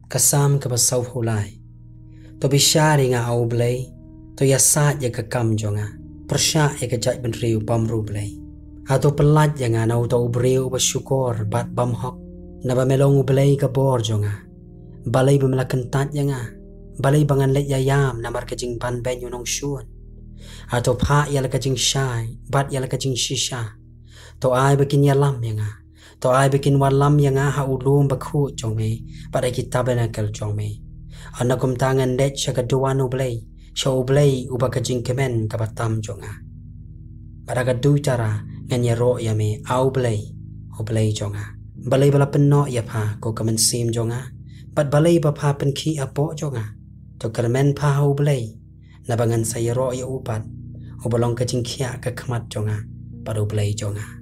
kasam ka basau hulai to bishari nga au blai to yasat ya ka kam jonga persya ya ka jai ben riu pam ru blai atau pelat ya nga nau to briu bersyukur bat bam hok na ba melong blai ka bor jonga balai bemelakan tat ya nga balai bangan let yayam namar ka jing pan ben yunong syun atau pha ya la ka jing shai bat ya la ka jing shisha to ai bikin yalam ya nga to ai bikin walam ya nga ha ulum bakhu jong me pada kita benakel jong me anakum tangan det sya kaduan ublay sya ublay uba ka jing kemen ka batam jonga pada kadu cara ngan ya ro ya me au blay ublay jonga balay bala penno ya pha ko kamen sim jonga pat balay ba pha pen khi apo jonga to kermen pha ublay na bangan saya ro ya upat ubalong ka jing khia ka khmat jonga pada ublay jonga